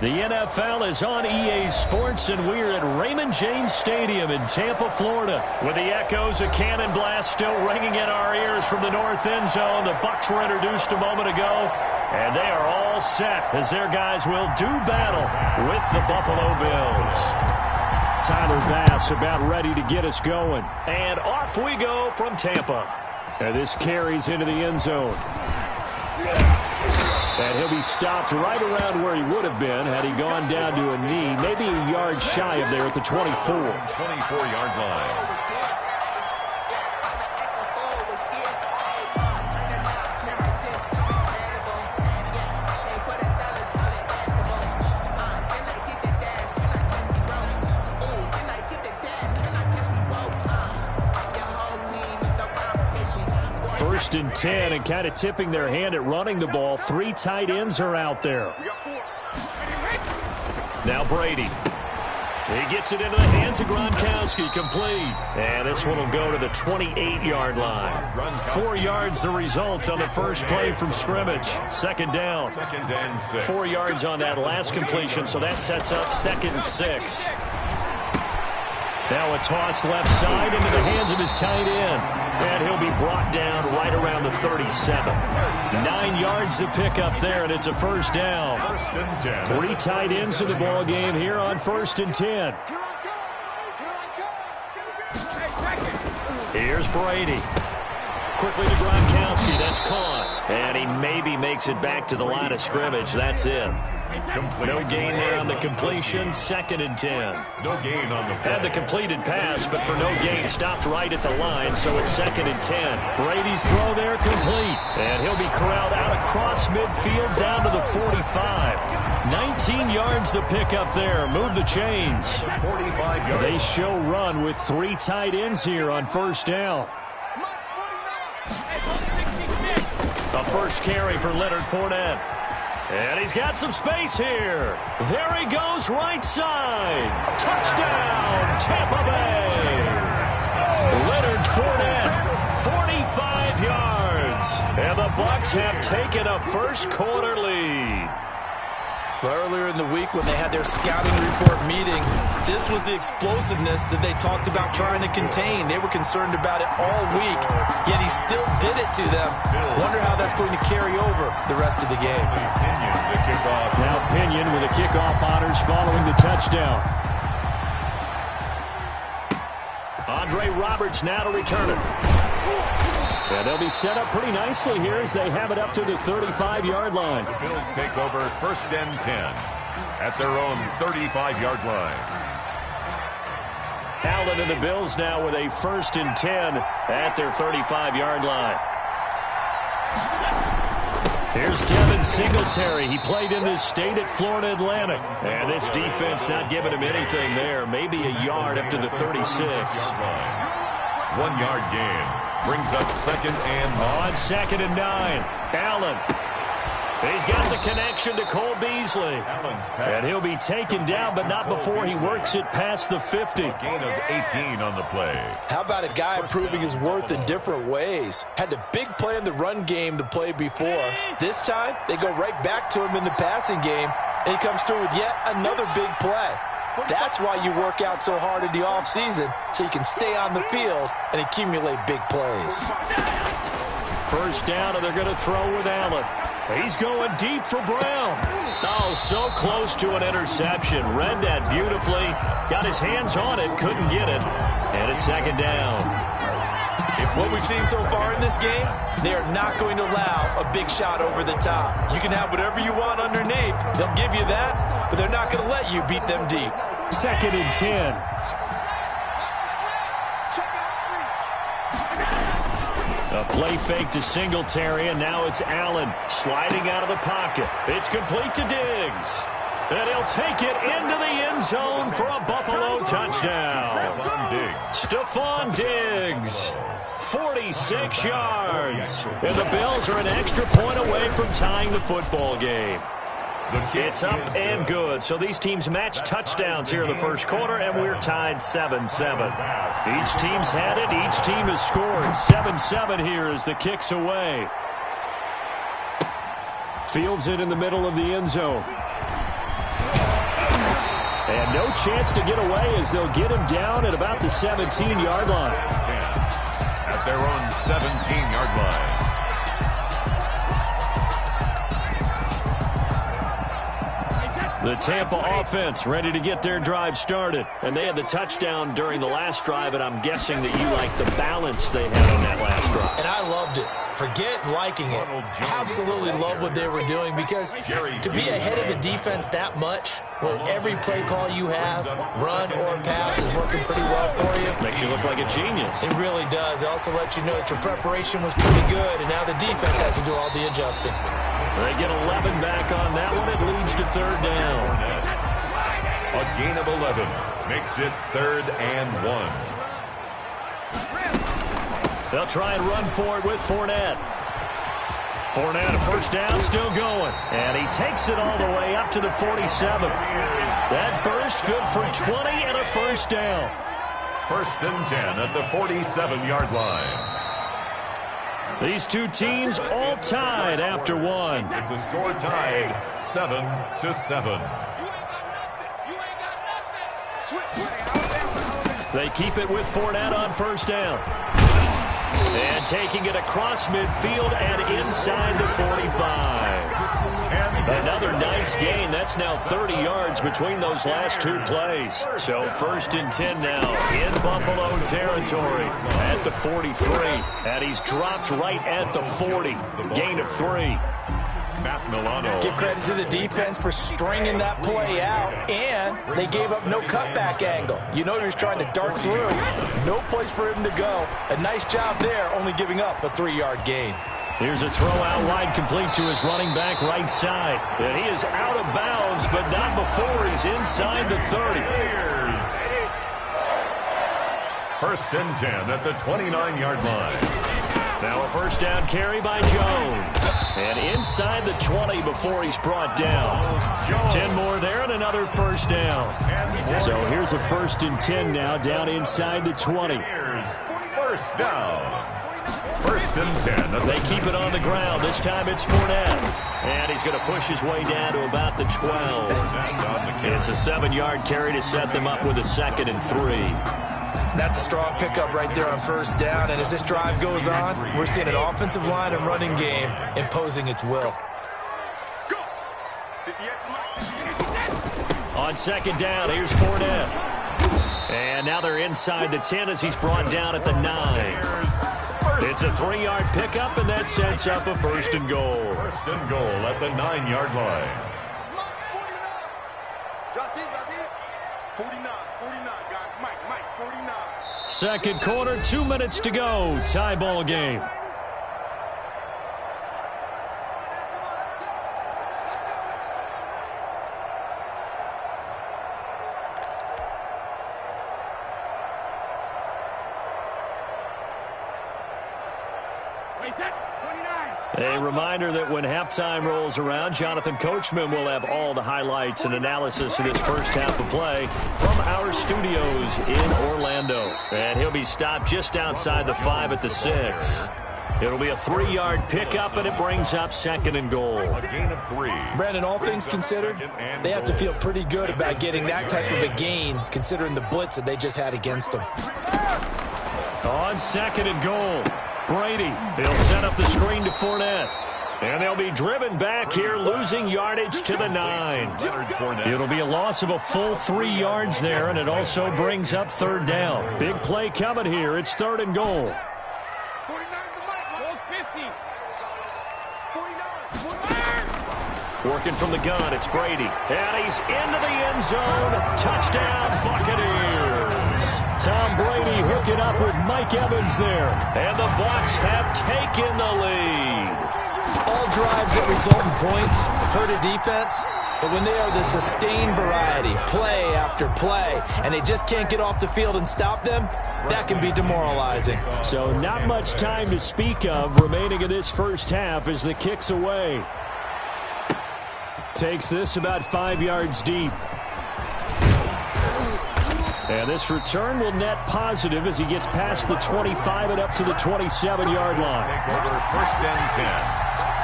The NFL is on EA Sports, and we're at Raymond James Stadium in Tampa, Florida. With the echoes of Cannon Blast still ringing in our ears from the north end zone. The Bucs were introduced a moment ago, and they are all set as their guys will do battle with the Buffalo Bills. Tyler Bass about ready to get us going. And off we go from Tampa. And this carries into the end zone. And he'll be stopped right around where he would have been had he gone down to a knee, maybe a yard shy of there at the 24. 24-yard line. First and 10, and kind of tipping their hand at running the ball. 3 tight ends are out there. Now Brady. He gets it into the hands of Gronkowski, complete. And this one will go to the 28-yard line. 4 yards the result on the first play from scrimmage. Second down. 4 yards on that last completion, so that sets up 2nd and 6. Now a toss left side into the hands of his tight end. And he'll be brought down right around the 37. 9 yards to pick up there, and it's a first down. 3 tight ends in the ball game here on 1st and 10. Here's Brady. Quickly to Gronkowski. That's caught. And he maybe makes it back to the line of scrimmage. That's it. No gain there on the completion. 2nd and 10. No gain on the play. Had the completed pass, but for no gain, stopped right at the line, so it's 2nd and 10. Brady's throw there complete. And he'll be corralled out across midfield down to the 45. 19 yards to pick up there. Move the chains. 45 yards. They show run with 3 tight ends here on first down. A first carry for Leonard Fournette. And he's got some space here. There he goes, right side. Touchdown, Tampa Bay. Leonard Fournette, 45 yards. And the Bucs have taken a first quarter lead. Well, earlier in the week when they had their scouting report meeting, this was the explosiveness that they talked about trying to contain. They were concerned about it all week, yet he still did it to them. Wonder how that's going to carry over the rest of the game. Now Pinion with a kickoff honors following the touchdown. Andre Roberts now to return it. And they'll be set up pretty nicely here as they have it up to the 35-yard line. The Bills take over 1st and 10 at their own 35-yard line. Allen and the Bills now with a 1st and 10 at their 35-yard line. Here's Devin Singletary. He played in this state at Florida Atlantic. And this defense not giving him anything there. Maybe a yard up to the 36. 1 yard gain. Brings up 2nd and 9. On 2nd and 9. Allen. He's got the connection to Cole Beasley. And he'll be taken down, but not before he works it past the 50. Gain of 18 on the play. How about a guy proving his worth in different ways? Had a big play in the run game the play before. This time, they go right back to him in the passing game, and he comes through with yet another big play. That's why you work out so hard in the offseason, so you can stay on the field and accumulate big plays. First down, and they're going to throw with Allen. He's going deep for Brown. Oh, so close to an interception. Read that beautifully. Got his hands on it, couldn't get it. And it's 2nd down. What we've seen so far in this game, they are not going to allow a big shot over the top. You can have whatever you want underneath. They'll give you that, but they're not going to let you beat them deep. 2nd and 10. A play fake to Singletary, and now it's Allen sliding out of the pocket. It's complete to Diggs. And he'll take it into the end zone for a Buffalo touchdown. Stephon Diggs. 46 yards. And the Bills are an extra point away from tying the football game. It's up and good. So these teams match touchdowns here in the first quarter, and we're tied 7-7. Each team's had it. Each team has scored. 7-7 here as the kick's away. Fields it in the middle of the end zone. And no chance to get away as they'll get him down at about the 17-yard line. At their own 17-yard line. The Tampa offense ready to get their drive started. And they had the touchdown during the last drive, and I'm guessing that you like the balance they had on that last drive. And I loved it. Forget liking it. Absolutely love what they were doing, because to be ahead of the defense that much, where every play call you have, run or pass, is working pretty well for you. Makes you look like a genius. It really does. It also lets you know that your preparation was pretty good, and now the defense has to do all the adjusting. They get 11 back on that one. It leads to third down. A gain of 11 makes it 3rd and 1. They'll try and run for it with Fournette. Fournette, a first down, still going. And he takes it all the way up to the 47. That burst good for 20 and a first down. 1st and 10 at the 47-yard line. These two teams all tied after one. With the score tied 7-7. They keep it with Fournette on first down. And taking it across midfield and inside the 45. Another nice gain. That's now 30 yards between those last two plays. So 1st and 10 now in Buffalo territory at the 43. And he's dropped right at the 40. Gain of 3. Matt Milano. Give credit to the defense for stringing that play out, and they gave up no cutback angle. You know you're trying to dart through. No place for him to go. A nice job there, only giving up a 3-yard gain. Here's a throw out wide, complete to his running back right side. And he is out of bounds, but not before he's inside the 30. 1st and 10 at the 29-yard line. Now a first down carry by Jones. And inside the 20 before he's brought down. 10 more there and another first down. So here's a 1st and 10 now down inside the 20. First down. 1st and 10. They keep it on the ground. This time it's Fournette. And he's going to push his way down to about the 12. It's a 7-yard carry to set them up with a 2nd and 3. That's a strong pickup right there on first down. And as this drive goes on, we're seeing an offensive line and running game imposing its will. On 2nd down, here's Fournette. And now they're inside the 10 as he's brought down at the 9. It's a 3-yard pickup, and that sets up a 1st and goal. 1st and goal at the 9-yard line. 49, guys. Mike, 49. Second quarter, 2 minutes to go. Tie ball game. A reminder that when halftime rolls around, Jonathan Coachman will have all the highlights and analysis of this first half of play from our studios in Orlando. And he'll be stopped just outside the 5 at the 6. It'll be a 3-yard pickup, and it brings up 2nd and goal. A gain of 3. Brandon, all things considered, they have to feel pretty good about getting that type of a gain, considering the blitz that they just had against them. On 2nd and goal, Brady. He'll set up the screen to Fournette. And they'll be driven back here, losing yardage to the 9. It'll be a loss of a full 3 yards there, and it also brings up 3rd down. Big play coming here. It's 3rd and goal. Working from the gun, it's Brady. And he's into the end zone. Touchdown, Buccaneers. Tom Brady hooking up with Mike Evans there. And the Bucs have taken the lead. All drives that result in points hurt a defense, but when they are the sustained variety, play after play, and they just can't get off the field and stop them, that can be demoralizing. So not much time to speak of remaining in this first half as the kick's away. Takes this about 5 yards deep. And this return will net positive as he gets past the 25 and up to the 27-yard line. Take over 1st and 10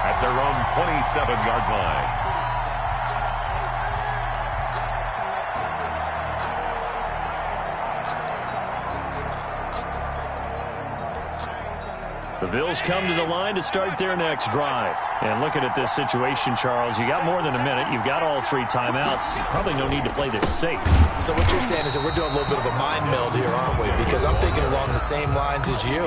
at their own 27-yard line. The Bills come to the line to start their next drive. And looking at this situation, Charles, you got more than a minute. You've got all 3 timeouts. Probably no need to play this safe. So what you're saying is that we're doing a little bit of a mind meld here, aren't we? Because I'm thinking along the same lines as you.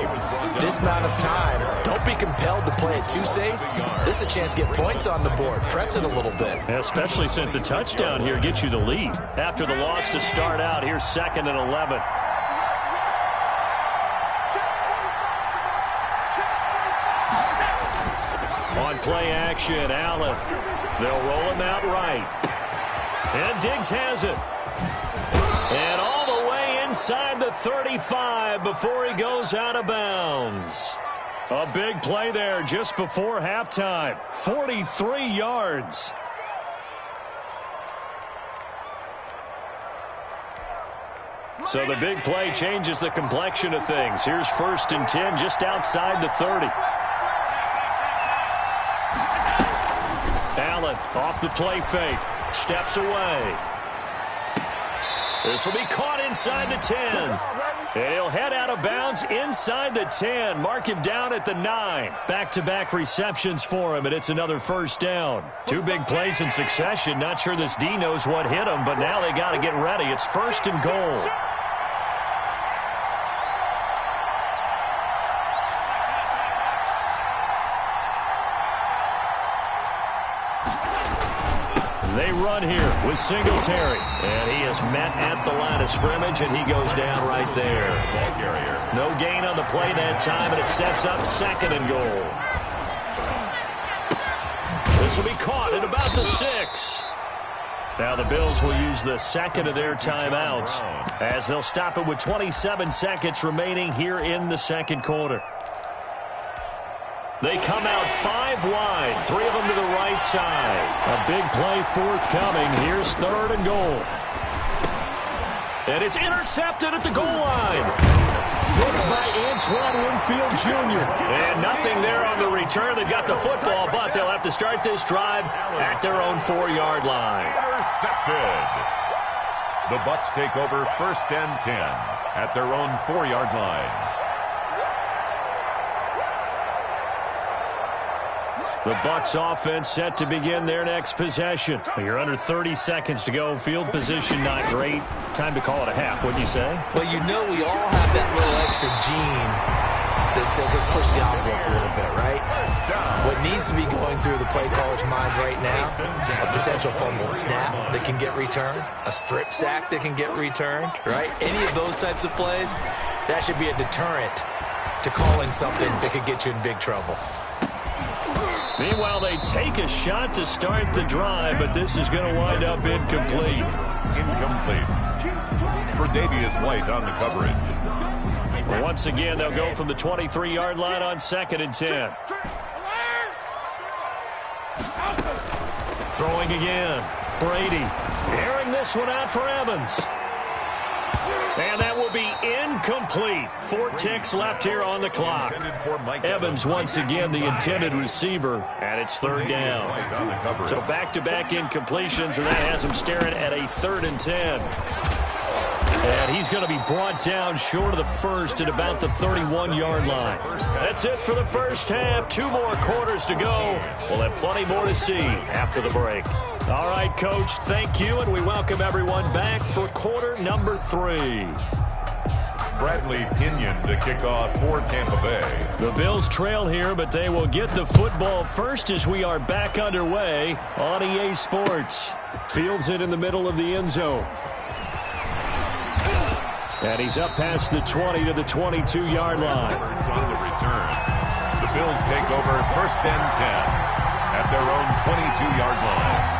This amount of time, don't be compelled to play it too safe. This is a chance to get points on the board. Press it a little bit. Especially since a touchdown here gets you the lead. After the loss to start out, here's 2nd and 11. On play action, Allen. They'll roll him out right. And Diggs has it. And all the way inside the 35 before he goes out of bounds. A big play there just before halftime. 43 yards. So the big play changes the complexion of things. Here's 1st and 10 just outside the 30. Allen off the play fake. Steps away. This will be caught inside the 10. And he'll head out of bounds inside the 10. Mark him down at the 9. Back-to-back receptions for him, and it's another 1st down. 2 big plays in succession. Not sure this D knows what hit him, but now they got to get ready. It's 1st and goal. They run here with Singletary. And he is met at the line of scrimmage, and he goes down right there. Ball carrier. No gain on the play that time, and it sets up 2nd and goal. This will be caught at about the 6. Now the Bills will use the 2nd of their timeouts as they'll stop it with 27 seconds remaining here in the 2nd quarter. They come out 5 wide, 3 of them to the right side. A big play forthcoming. Here's 3rd and goal. And it's intercepted at the goal line. Looked by Antoine Winfield Jr. And nothing there on the return. They got the football, but they'll have to start this drive at their own 4-yard line. Intercepted. The Bucs take over 1st and 10 at their own 4-yard line. The Bucs offense set to begin their next possession. You're under 30 seconds to go. Field position not great. Time to call it a half, wouldn't you say? Well, you know we all have that little extra gene that says let's push the envelope a little bit, right? What needs to be going through the play caller's mind right now, a potential fumbled snap that can get returned, a strip sack that can get returned, right? Any of those types of plays, that should be a deterrent to calling something that could get you in big trouble. Meanwhile, they take a shot to start the drive, but this is going to wind up incomplete. Incomplete. Tre'Davious White on the coverage. Well, once again, they'll go from the 23-yard line on 2nd and 10. Throwing again. Brady airing this one out for Evans. And that will be incomplete. 4 ticks left here on the clock. Evans once again the intended receiver, and it's 3rd down. So back-to-back incompletions, and that has him staring at a 3rd and 10. And he's going to be brought down short of the 1st at about the 31-yard line. That's it for the first half. 2 more quarters to go. We'll have plenty more to see after the break. All right, Coach, thank you, and we welcome everyone back for quarter number 3. Bradley Pinion to kick off for Tampa Bay. The Bills trail here, but they will get the football first as we are back underway on EA Sports. Fields it in the middle of the end zone. And he's up past the 20 to the 22-yard line. On the return. The Bills take over 1st and 10 at their own 22-yard line.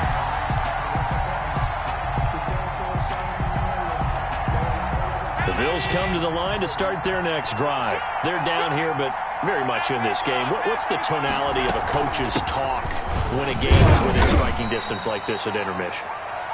The Bills come to the line to start their next drive. They're down here, but very much in this game. What's the tonality of a coach's talk when a game is within striking distance like this at intermission?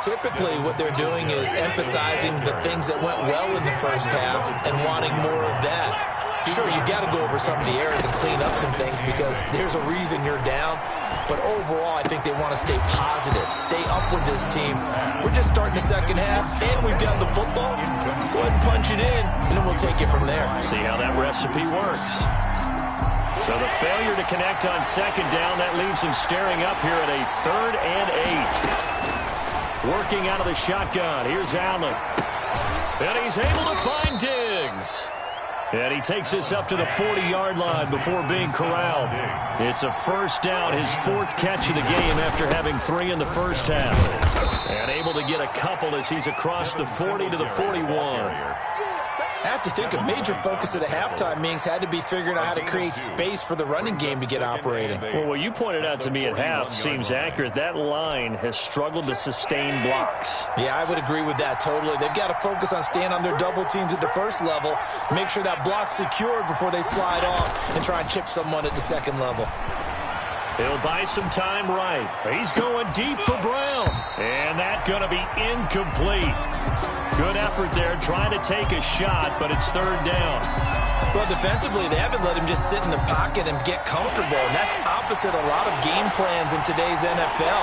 Typically, what they're doing is emphasizing the things that went well in the first half and wanting more of that. Sure, you've got to go over some of the errors and clean up some things because there's a reason you're down. But overall, I think they want to stay positive, stay up with this team. We're just starting the second half, and we've got the football. Let's go ahead and punch it in, and then we'll take it from there. See how that recipe works. So the failure to connect on second down, that leaves him staring up here at a 3rd and 8. Working out of the shotgun. Here's Allen. And he's able to find Diggs. And he takes this up to the 40-yard line before being corralled. It's a first down, his 4th catch of the game after having 3 in the first half. And able to get a couple as he's across the 40 to the 41. I have to think a major focus of the halftime meetings had to be figuring out how to create space for the running game to get operating. Well, what you pointed out to me at half seems accurate. That line has struggled to sustain blocks. Yeah, I would agree with that totally. They've got to focus on staying on their double teams at the first level, make sure that block's secured before they slide off and try and chip someone at the second level. He'll buy some time right. He's going deep for Brown. And that's going to be incomplete. Good effort there trying to take a shot, but it's 3rd down. Well, defensively, they haven't let him just sit in the pocket and get comfortable, and that's opposite a lot of game plans in today's NFL.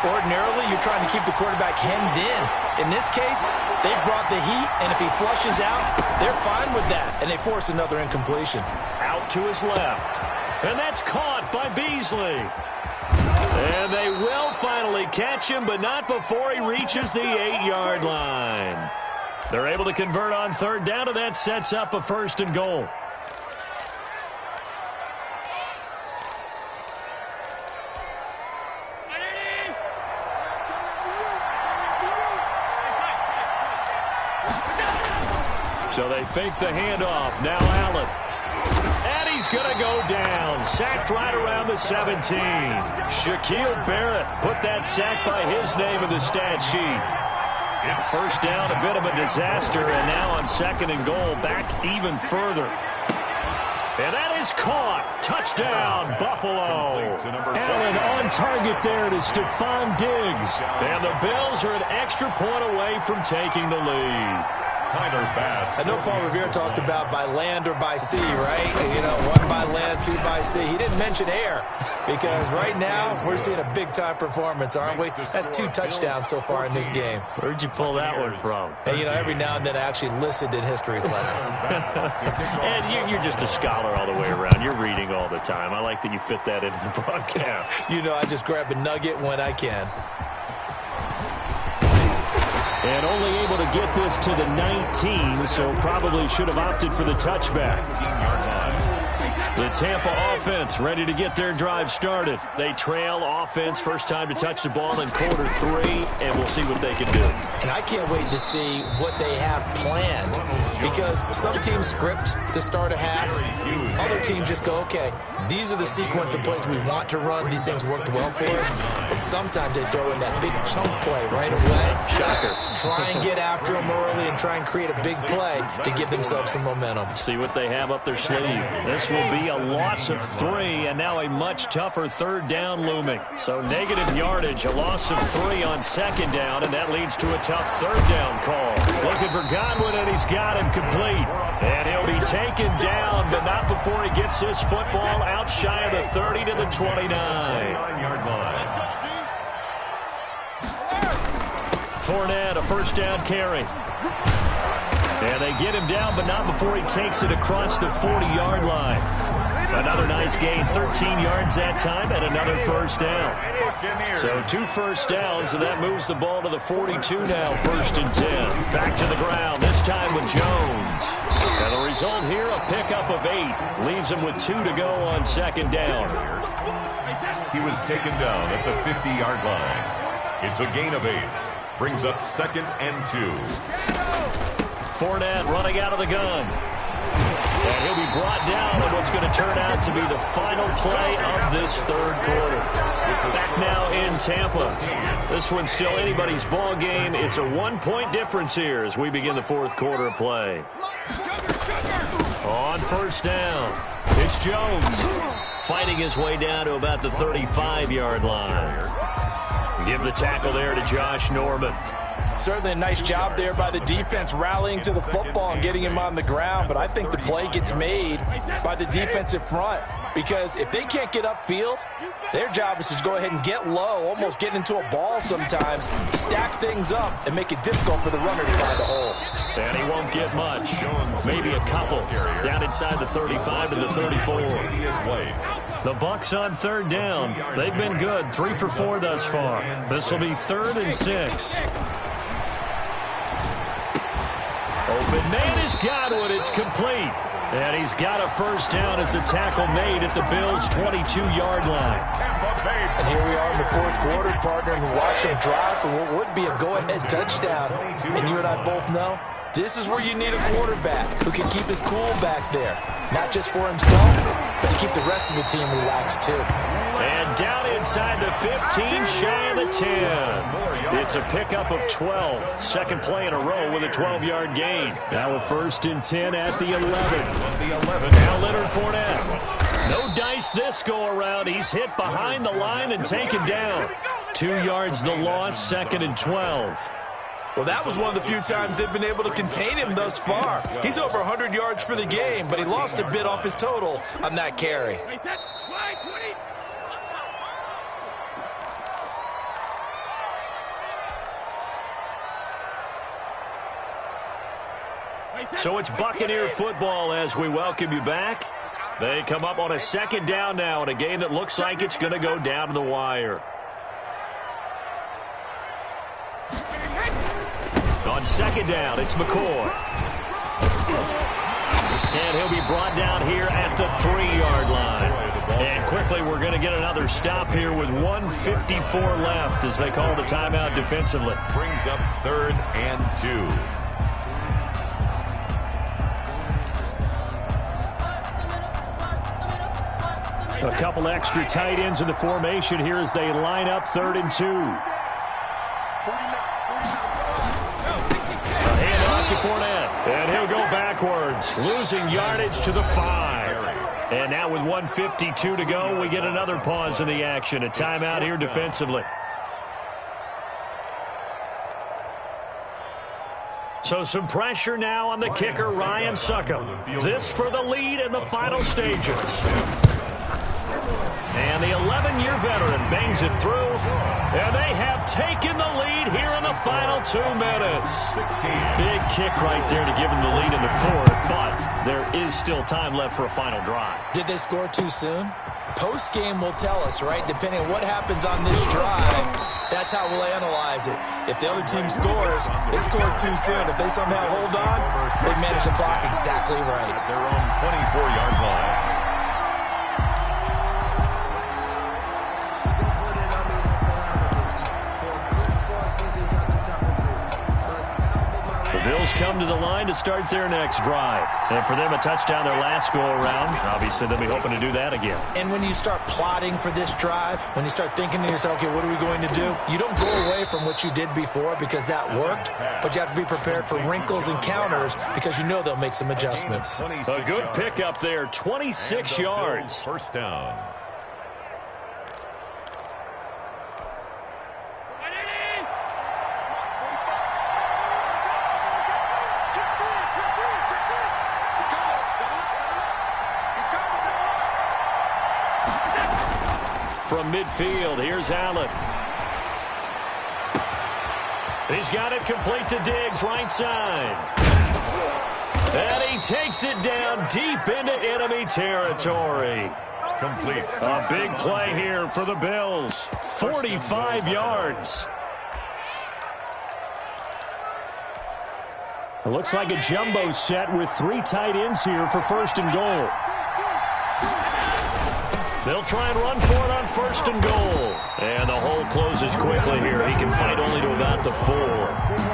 Ordinarily, you're trying to keep the quarterback hemmed in. In this case, they brought the heat, and if he flushes out, they're fine with that, and they force another incompletion. Out to his left. And that's caught by Beasley. And they will finally catch him, but not before he reaches the 8-yard line. They're able to convert on 3rd down, and that sets up a 1st and goal. So they fake the handoff. Now Allen. And he's going to go down. Sacked right around the 17. Shaquille Barrett put that sack by his name in the stat sheet. First down, a bit of a disaster, and now on 2nd and goal, back even further. And that is caught. Touchdown, Buffalo. Allen on target there to Stephon Diggs. And the Bills are an extra point away from taking the lead. Tyler Bass. I know Paul Revere talked about by land or by sea, right? You know, 1 by land, 2 by sea. He didn't mention air because right now we're seeing a big-time performance, aren't we? That's 2 touchdowns so far in this game. Where'd you pull that one from? Hey, you know, every now and then I actually listened in history class. And you're just a scholar all the way around. You're reading all the time. I like that you fit that into the broadcast. You know, I just grab a nugget when I can. And only able to get this to the 19, so probably should have opted for the touchback. The Tampa offense ready to get their drive started. They trail offense, first time to touch the ball in quarter 3, and we'll see what they can do. And I can't wait to see what they have planned because some teams script to start a half. Other teams just go, okay, these are the sequence of plays we want to run. These things worked well for us. And sometimes they throw in that big chunk play right away. Shocker. Try and get after them early and try and create a big play to give themselves some momentum. See what they have up their sleeve. This will be a loss of 3, and now a much tougher 3rd down looming. So negative yardage, a loss of 3 on 2nd down, and that leads to a tough 3rd down call. Looking for Godwin, and he's got him complete. And he'll be taken down, but not before he gets this football out shy of the 30 to the 29. 9-yard line. Fournette, a first down carry. And they get him down, but not before he takes it across the 40-yard line. Another nice gain, 13 yards that time, and another first down. So 2 first downs, and that moves the ball to the 42 now, 1st and 10. Back to the ground, this time with Jones. And the result here, a pickup of 8. Leaves him with 2 to go on 2nd down. He was taken down at the 50-yard line. It's a gain of 8. Brings up 2nd and 2. Fournette running out of the gun. And he'll be brought down on what's going to turn out to be the final play of this 3rd quarter. Back now in Tampa. This one's still anybody's ball game. It's a 1-point difference here as we begin the 4th quarter of play. On first down, it's Jones fighting his way down to about the 35-yard line. Give the tackle there to Josh Norman. Certainly a nice job there by the defense rallying to the football and getting him on the ground, but I think the play gets made by the defensive front. because if they can't get upfield, their job is to go ahead and get low, almost get into a ball sometimes, stack things up, and make it difficult for the runner to find a hole. And he won't get much. Maybe a couple. Down inside the 35 to the 34. The Bucs on third down. They've been good. 3 for 4 thus far. This will be 3rd and 6. Open man has got it. It's complete. And he's got a first down as a tackle made at the Bills' 22-yard line. And here we are in the 4th quarter, partner, and watch him drive for what would be a go-ahead touchdown. And you and I both know this is where you need a quarterback who can keep his cool back there. Not just for himself, but to keep the rest of the team relaxed too. And down inside the 15, shy of the 10. It's a pickup of 12. Second play in a row with a 12-yard gain. Now a 1st and 10 at the 11. Now Leonard Fournette. No dice this go-around. He's hit behind the line and taken down. 2 yards the loss, 2nd and 12. Well, that was one of the few times they've been able to contain him thus far. He's over 100 yards for the game, but he lost a bit off his total on that carry. So it's Buccaneer football as we welcome you back. They come up on a 2nd down now in a game that looks like it's going to go down to the wire. On 2nd down, it's McCoy. And he'll be brought down here at the 3-yard line. And quickly, we're going to get another stop here with 1:54 left as they call the timeout defensively. Brings up 3rd and 2. A couple extra tight ends in the formation here as they line up 3rd and 2. A handoff to Fournette. And he'll go backwards, losing yardage to the 5. And now with 1:52 to go, we get another pause in the action. A timeout here defensively. So some pressure now on the kicker, Ryan Succop. This for the lead in the final stages. And the 11-year veteran bangs it through. And they have taken the lead here in the final 2 minutes. Big kick right there to give them the lead in the 4th, but there is still time left for a final drive. Did they score too soon? Post-game will tell us, right? Depending on what happens on this drive, that's how we'll analyze it. If the other team scores, they scored too soon. If they somehow hold on, they manage the clock exactly right. At their own 24-yard line. Bills come to the line to start their next drive. And for them, a touchdown their last go-around. Obviously, they'll be hoping to do that again. And when you start plotting for this drive, when you start thinking to yourself, okay, what are we going to do? You don't go away from what you did before because that worked, but you have to be prepared for wrinkles and counters because you know they'll make some adjustments. A good pickup there, 26 yards. First down. From midfield, here's Allen. He's got it complete to Diggs, right side. And he takes it down deep into enemy territory. Complete. A big play here for the Bills. 45 yards. It looks like a jumbo set with 3 tight ends here for 1st and goal. They'll try and run for it on 1st and goal. And the hole closes quickly here. He can fight only to about the 4.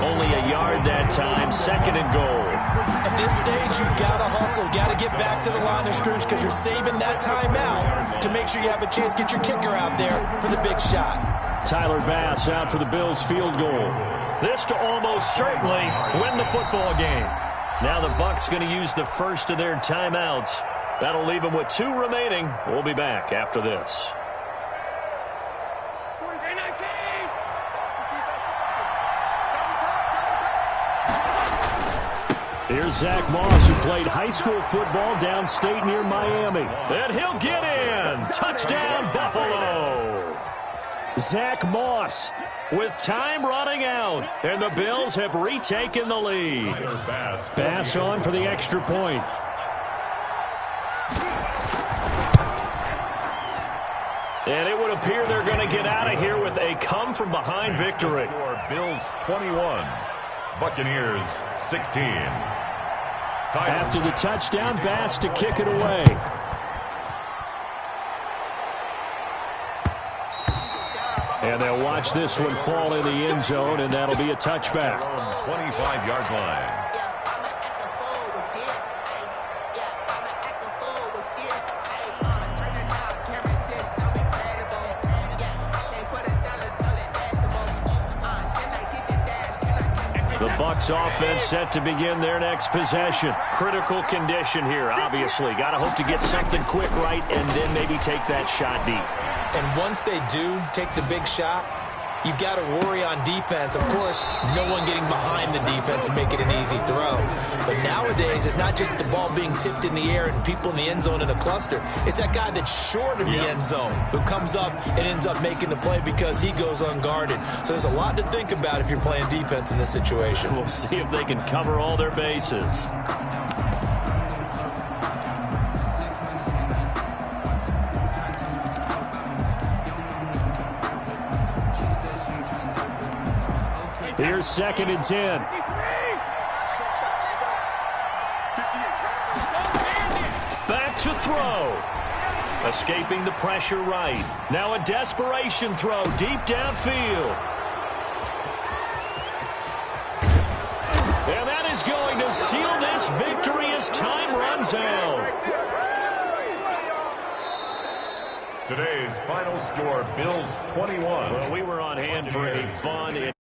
Only a yard that time, 2nd and goal. At this stage, you've got to hustle. Got to get back to the line of scrimmage because you're saving that timeout to make sure you have a chance to get your kicker out there for the big shot. Tyler Bass out for the Bills' field goal. This to almost certainly win the football game. Now the Bucs going to use the first of their timeouts. That'll leave them with 2 remaining. We'll be back after this. Here's Zach Moss, who played high school football downstate near Miami. And he'll get in. Touchdown, Buffalo. Zach Moss with time running out. And the Bills have retaken the lead. Bass on for the extra point. And it would appear they're going to get out of here with a come-from-behind victory. Bills 21, Buccaneers 16. After the touchdown, Bass to kick it away. And they'll watch this one fall in the end zone, and that'll be a touchback. 25-yard line. The Bucs offense set to begin their next possession. Critical condition here, obviously. Got to hope to get something quick right and then maybe take that shot deep. And once they do take the big shot, you've got to worry on defense. Of course, no one getting behind the defense and make it an easy throw. But nowadays, it's not just the ball being tipped in the air and people in the end zone in a cluster. It's that guy that's short of the end zone who comes up and ends up making the play because he goes unguarded. So there's a lot to think about if you're playing defense in this situation. We'll see if they can cover all their bases. Here's 2nd and 10. Back to throw. Escaping the pressure right. Now a desperation throw deep downfield. And that is going to seal this victory as time runs out. Today's final score, Bills 21. Well, we were on hand for a fun and